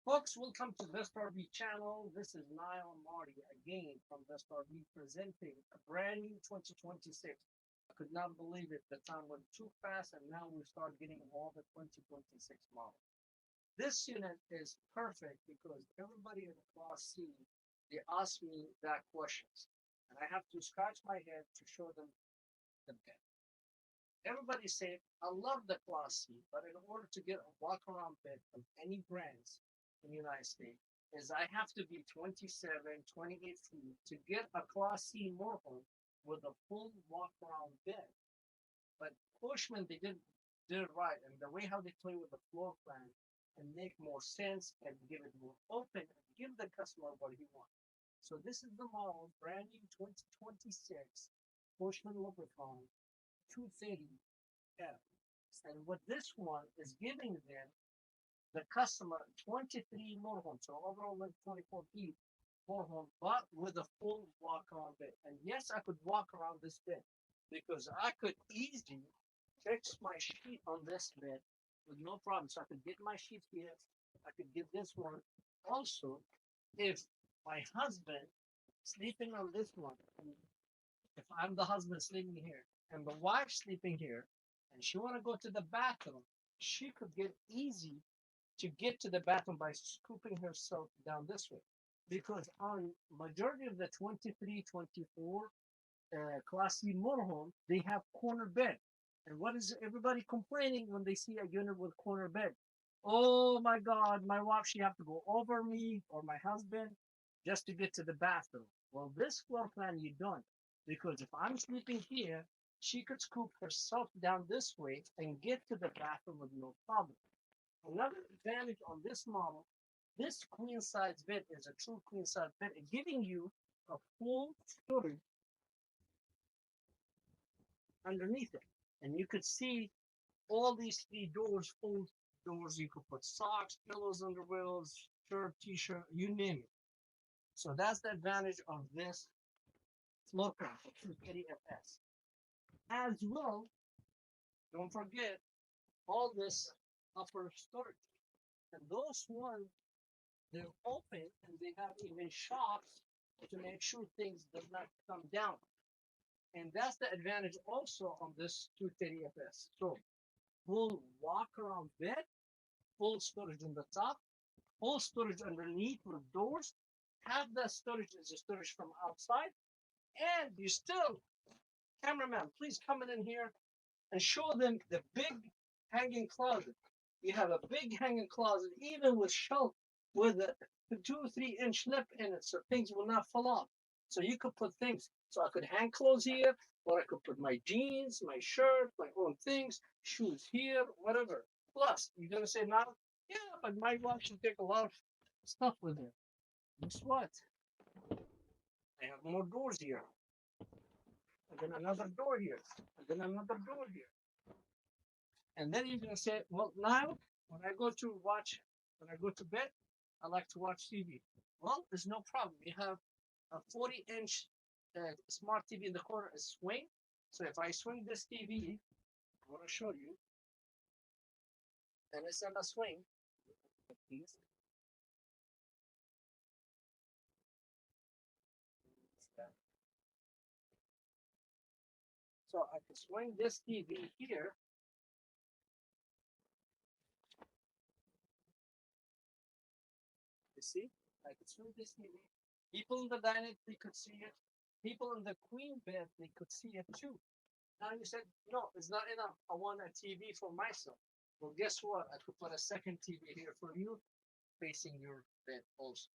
Folks, welcome to Best RV channel. This is Niall Marty again from Best RV presenting a brand new 2026. I could not believe it. The time went too fast and now we start getting all the 2026 models. This unit is perfect because everybody in the Class C, they ask me that questions. And I have to scratch my head to show them the bed. Everybody say, I love the Class C, but in order to get a walk-around bed from any brands in the United States, is I have to be 27, 28 feet to get a Class C motorhome with a full walk-around bed. But Bushman, they did it right, and the way how they play with the floor plan and make more sense and give it more open and give the customer what he wants. So this is the model, brand new 2026 Bushman Lubricon 230F. And what this one is giving them, the customer 23 motorhome, so overall like 24 feet motorhome, but with a full walk around bed. And yes, I could walk around this bed because I could easily fix my sheet on this bed with no problem. So I could get my sheet here. I could get this one. Also, if my husband sleeping on this one, if I'm the husband sleeping here and the wife sleeping here, and she want to go to the bathroom, she could get easy to get to the bathroom by scooping herself down this way. Because on majority of the 23, 24 Class C motorhome, they have corner bed. And what is everybody complaining when they see a unit with corner bed? Oh my God, my wife, she have to go over me or my husband just to get to the bathroom. Well, this floor plan you don't, because if I'm sleeping here, she could scoop herself down this way and get to the bathroom with no problem. Another advantage on this model, this queen size bed is a true queen size bed, giving you a full storage underneath it. And you could see all these three doors, full doors. You could put socks, pillows, underwears, shirt, t-shirt, you name it. So that's the advantage of this floor plan for 230FS. As well, don't forget all this upper storage. And those ones, they're open and they have even shops to make sure things do not come down. And that's the advantage also on this 230FS. So full walk around bed, full storage in the top, full storage underneath with doors. Half the storage is the storage from outside. And you still, cameraman, please come in here and show them the big hanging closet. You have a big hanging closet, even with shelf with a 2 or 3 inch lip in it, so things will not fall off. So you could put things. So I could hang clothes here, or I could put my jeans, my shirt, my own things, shoes here, whatever. Plus, you're gonna say now, yeah, but my wife should take a lot of stuff with her. Guess what? I have more doors here, and then another door here, and then another door here. And then you're gonna say, well, now when I go to watch, when I go to bed, I like to watch TV. Well, there's no problem. You have a 40-inch smart TV in the corner, a swing. So if I swing this TV, I want to show you, and it's on a swing. Please. So I can swing this TV here. You see, I can swing this TV. People in the dining, they could see it. People in the queen bed, they could see it too. Now you said, no, it's not enough. I want a TV for myself. Well, guess what? I could put a second TV here for you, facing your bed also.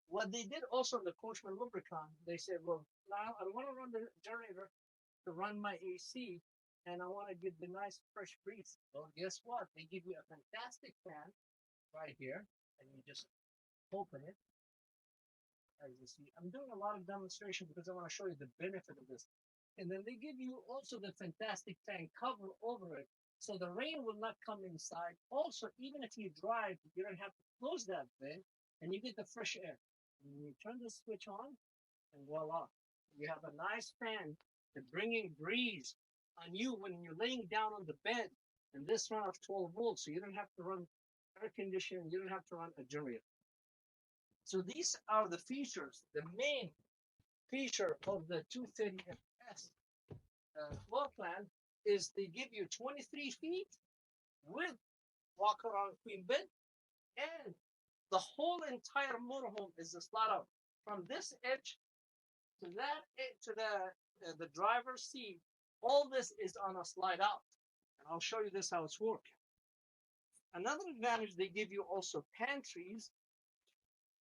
What they did also in the Coachman Lubricant, they said, well, now I want to run the generator to run my AC, and I want to get the nice fresh breeze. Well, guess what? They give you a fantastic fan right here, and you just open it. As you see, I'm doing a lot of demonstration because I want to show you the benefit of this. And then they give you also the fantastic fan cover over it. So the rain will not come inside. Also, even if you drive, you don't have to close that thing and you get the fresh air. And you turn the switch on and voila. You have a nice fan that's bringing breeze on you when you're laying down on the bed. And this run off 12 volts, so you don't have to run air conditioning. You don't have to run a generator. So these are the features. The main feature of the 230S floor plan is they give you 23 feet with walk around queen bed, and the whole entire motorhome is a slide out from this edge to that edge to the driver's seat. All this is on a slide out, and I'll show you this how it's working. Another advantage, they give you also pantries,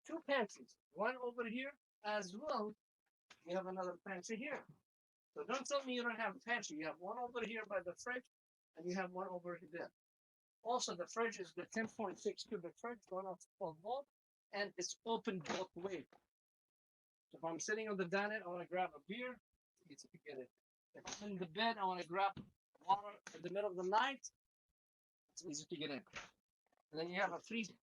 two pantries, one over here as well. You have another pantry here. So don't tell me you don't have a pantry. You have one over here by the fridge, and you have one over there. Also, the fridge is the 10.6 cubic fridge, going off 12 volt, and it's open both ways. So if I'm sitting on the dining, I want to grab a beer, it's easy to get it. If I'm in the bed, I want to grab water in the middle of the night, it's easy to get in. And then you have a freezer.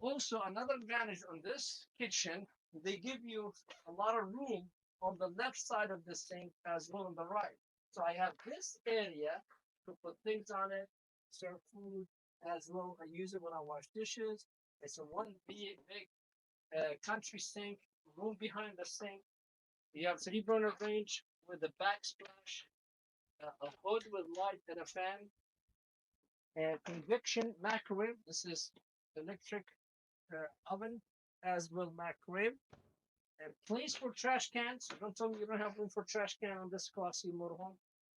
Also, another advantage on this kitchen, they give you a lot of room on the left side of the sink as well on the right. So I have this area to put things on it, serve food as well. I use it when I wash dishes. It's a one big country sink, room behind the sink. You have 3-burner range with a backsplash, a hood with light and a fan, and convection microwave. This is electric oven as well microwave. And place for trash cans. Don't tell me you don't have room for trash can on this classy motorhome.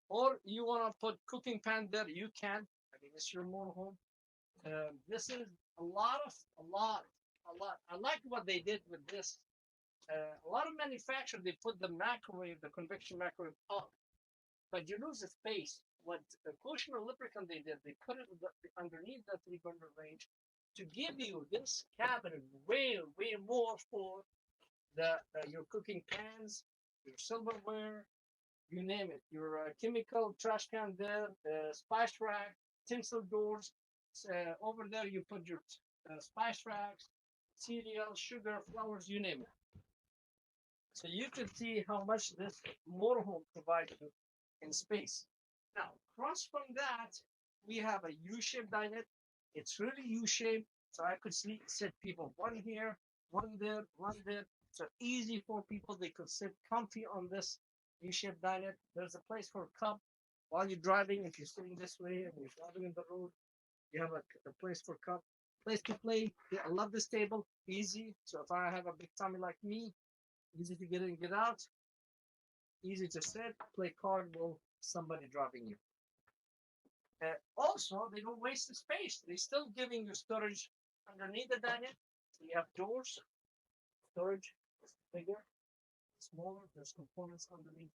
Or you want to put cooking pan there, you can. I mean, it's your motorhome. This is a lot. I like what they did with this. A lot of manufacturers, they put the microwave, the convection microwave up, but you lose the space. What the Cushion lubricant they did, they put it underneath the 3-burner range to give you this cabinet way more for your cooking pans, your silverware, you name it. Your chemical trash can there, spice rack, tinsel doors. Over there, you put your spice racks, cereal, sugar, flowers, you name it. So you can see how much this motorhome provides you in space. Now, across from that, we have a U-shaped dinette. It's really U-shaped, so I could sit people one here, one there, one there. So easy for people. They could sit comfy on this U-shaped dinette. There's a place for a cup while you're driving. If you're sitting this way and you're driving in the road, you have a place for a cup. Place to play. Yeah, I love this table. Easy. So if I have a big tummy like me, easy to get in and get out. Easy to sit, play card while somebody driving you. Also, they don't waste the space. They're still giving you storage underneath the dinette. So you have doors, storage is bigger, smaller. There's components underneath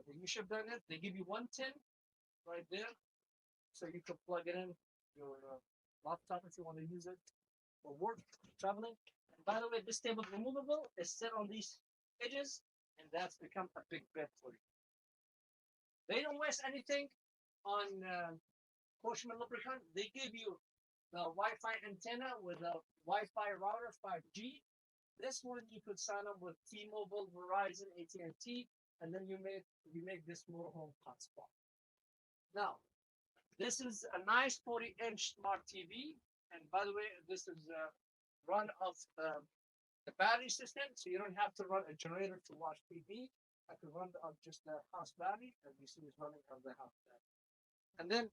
the U-shaped dinette. They give you one tin right there, so you can plug it in your laptop if you want to use it for work, traveling. And by the way, this table is removable. It's set on these edges, and that's become a big bed for you. They don't waste anything on Cushion lubricant. They give you the Wi-Fi antenna with a Wi-Fi router 5G. This one you could sign up with T-Mobile, Verizon, AT&T, and then you make this motorhome hotspot. Now, this is a nice 40-inch smart TV, and by the way, this is run off the battery system, so you don't have to run a generator to watch TV. I could run off just the house battery, and you see it's running on the house battery. And then,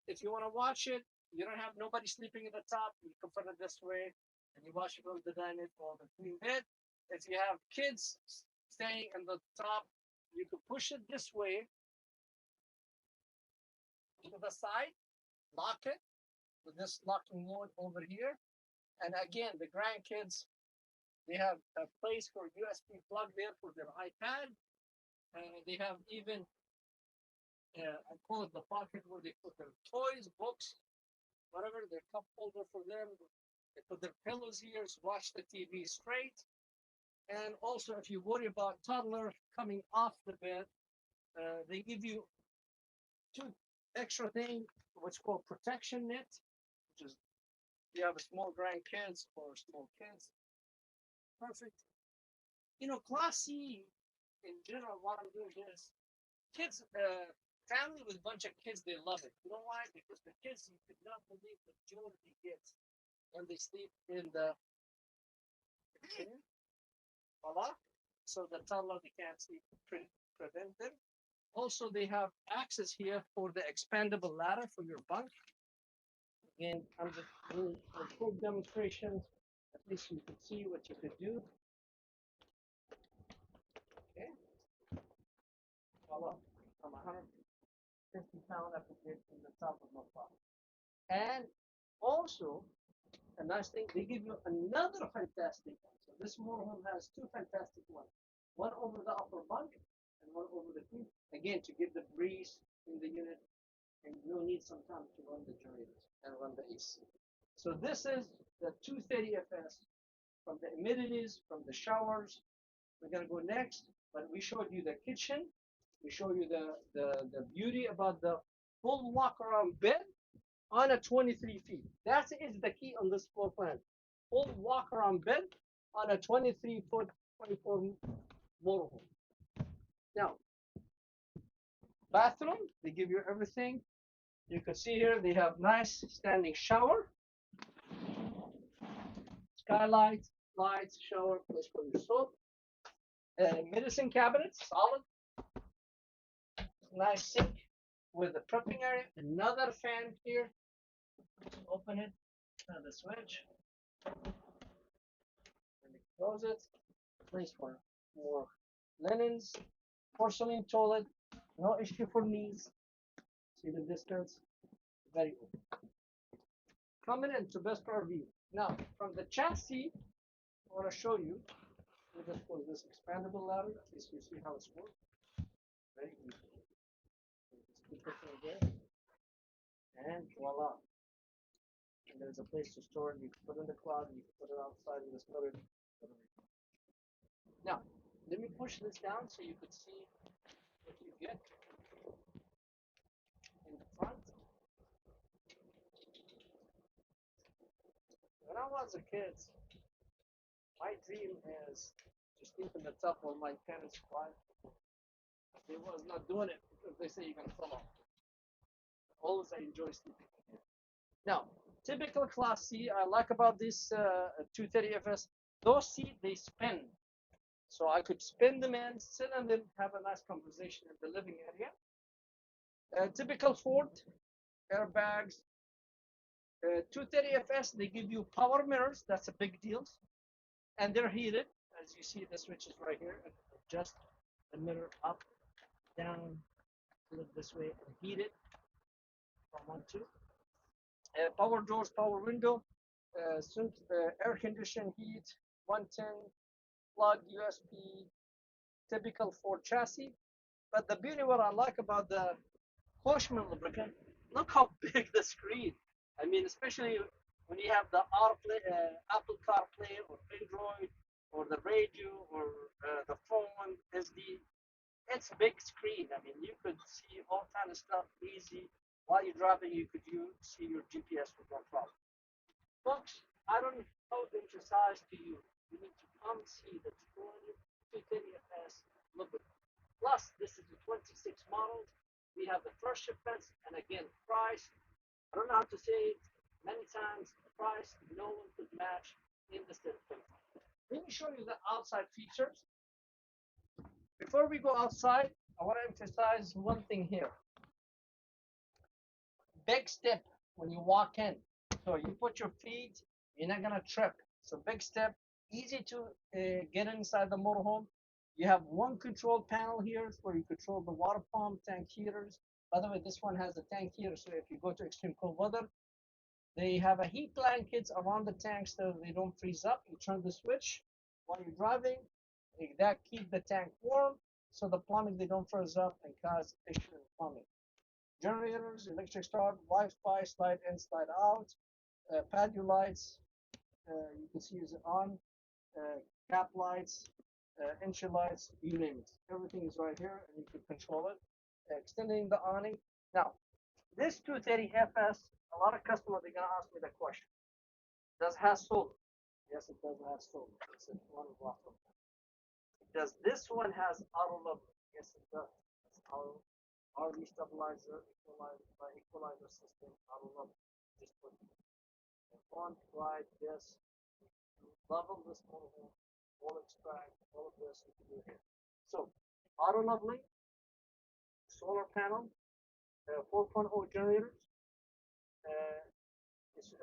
if you want to watch it, you don't have nobody sleeping at the top. You can put it this way, and you watch it on the dinette or the queen bed. If you have kids staying on the top, you can push it this way to the side, lock it with this locking mode over here. And again, the grandkids, they have a place for USB plug there for their iPad. And they have even, I call it the pocket where they put their toys, books, whatever, their cup holder for them. They put their pillows here to watch the TV straight. And also, if you worry about toddler coming off the bed, they give you two extra things, what's called protection net, which is you have a small grandkids or small kids. Perfect. You know, Class C in general, what I'm doing is kids family with a bunch of kids, they love it. You know why? Because the kids, you could not believe the joy they get when they sleep in the voila. So the toddler they can't sleep prevent them. Also, they have access here for the expandable ladder for your bunk. Again, I'm just doing a quick demonstration. At least you can see what you could do. Okay. Voila. From 150 pound, I could get in the top of no problem. And also, a nice thing, they give you another fantastic one. So this motorhome has two fantastic ones. One over the upper bunk and one over the queen. Again, to give the breeze in the unit, and you'll need some time to run the generators and run the AC. So this is the 230 FS from the amenities, from the showers. We're gonna go next, but we showed you the kitchen. We show you the beauty about the full walk around bed on a 23 feet. That is the key on this floor plan. Full walk around bed on a 23-foot, 24 motorhome. Now, bathroom, they give you everything. You can see here they have nice standing shower, skylight, lights, shower, place for your soap, medicine cabinet, solid, nice sink with a prepping area, another fan here. Open it, turn the switch, and close it. Place for more linens, porcelain toilet, no issue for knees. See the distance, very good. Coming into best RV. Now, from the chassis, I want to show you. We'll just put this expandable ladder, at least you see how it's works. Very easy. Just keep it in there, and voila. And there's a place to store it. You can put it in the closet, you can put it outside in the storage. Now, let me push this down so you could see what you get in the front. When I was a kid, my dream is to sleep in the top of my parents' quiet. They was not doing it because they say you're gonna fall off. Always I enjoy sleeping here. Now, typical Class C, I like about this 230 FS, those seats they spin. So I could spin them in, sit on them, have a nice conversation in the living area. Typical Ford, airbags. 230 FS, they give you power mirrors, that's a big deal. And they're heated, as you see the switches right here. Adjust the mirror up, down, look this way, and heat it from 1 2. Power doors, power window, air condition, heat, 110, plug, USB, typical Ford chassis. But the beauty, what I like about the Cushman lubricant, look how big the screen. I mean, especially when you have the Apple CarPlay or Android or the radio or the phone SD, it's a big screen. I mean, you could see all kind of stuff easy. While you're driving, you could see your GPS with no problem. Folks, I don't know how to emphasize to you. You need to come see the 230 FS lubricant. Plus, this is the 26 models. We have the first shipments, and again, price. I don't know how to say it many times. The price no one could match in the system. Let me show you the outside features. Before we go outside, I want to emphasize one thing here. Big step when you walk in. So you put your feet, you're not gonna trip. So big step, easy to get inside the motorhome. You have one control panel here where you control the water pump, tank heaters. By the way, this one has a tank heater, so if you go to extreme cold weather, they have a heat blankets around the tank so they don't freeze up. You turn the switch while you're driving. That keep the tank warm, so the plumbing they don't freeze up and cause issue in plumbing. Generators, electric start, Wi-Fi, slide in, slide out, patio lights. You can see is on, cap lights, entry lights, you name it. Everything is right here, and you can control it. Extending the awning. Now, this 230 FS, a lot of customers are gonna ask me the question: does it have solar? Yes, it does have solar. It's one block. Does this one has auto level? Yes, it does. It's auto RV stabilizer, equalizer system. I love it. Just put on, ride this, level this motorhome, all extract, all of this you can do here. So, auto leveling, solar panel, 4.0 generators. Uh,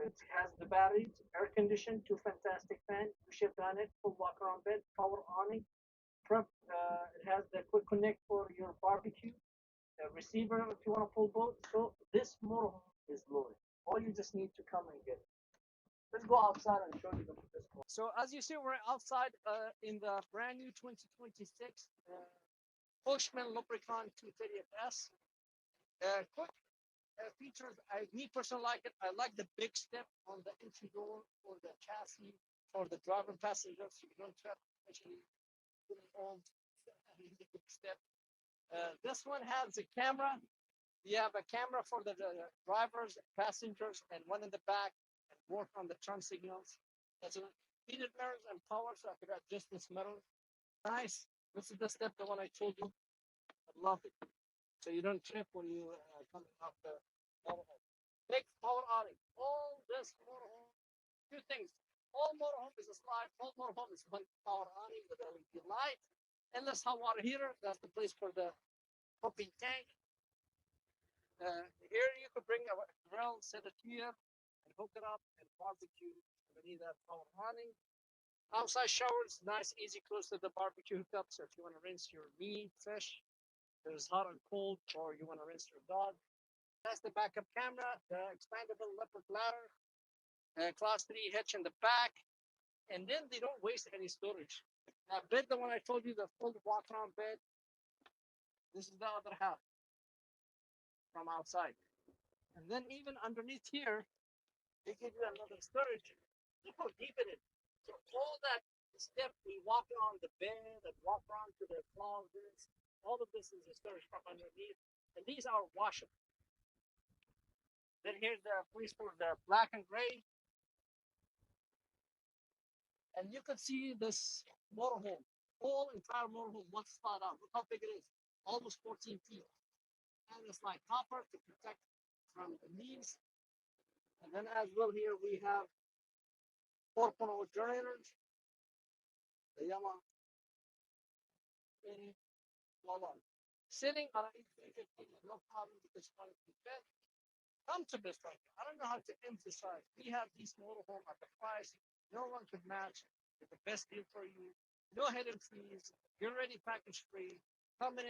it has the batteries, air conditioned, two fantastic fans, U-shaped on it, full walk around bed, power awning. It has the quick connect for your barbecue, receiver if you want a full boat. So this motorhome is loaded. All you just need to come and get it. Let's go outside and show you this one. So as you see, we're outside in the brand new 2026 Bushman Lubricant 230S. Quick features, me personally like it. I like the big step on the entry door for the chassis for the driver and passengers. So you don't have to actually put it on the big step. This one has a camera. You have a camera for the drivers, passengers, and one in the back, and work on the turn signals. That's a heated mirrors and power, so I could adjust this mirror. Nice. This is the step, the one I told you. I love it. So you don't trip when you come off the motorhome. Big power outing. All this motorhome, two things. All motorhome is a slide. All motorhome is one power outing with LED light. Endless hot water heater. That's the place for the pumping tank. Here you could bring a grill, set it here, and hook it up and barbecue underneath that power awning. Outside showers, nice, easy, close to the barbecue hookup. So if you want to rinse your meat, fish, there's hot and cold, or you want to rinse your dog. That's the backup camera, the expandable leopard ladder, class 3 hitch in the back, and then they don't waste any storage. That bed, the one I told you, the full walk-around bed, this is the other half from outside. And then even underneath here, they give you another storage. Look how deep it is. So all that step we walk on the bed and walk around to the closets, all of this is the storage from underneath. And these are washable. Then here's the place for the black and gray. And you can see this motorhome, whole entire motorhome, one spot out. Look how big it is, almost 14 feet. And it's like copper to protect from the leaves. And then as well here we have 4.0 generators, the Yamaha sitting on an 1850 is no problem because it's going to be fed. Come to this right. I don't know how to emphasize. We have these motorhome at the price no one could match. It's the best deal for you. No hidden fees. You're already package free. Come in.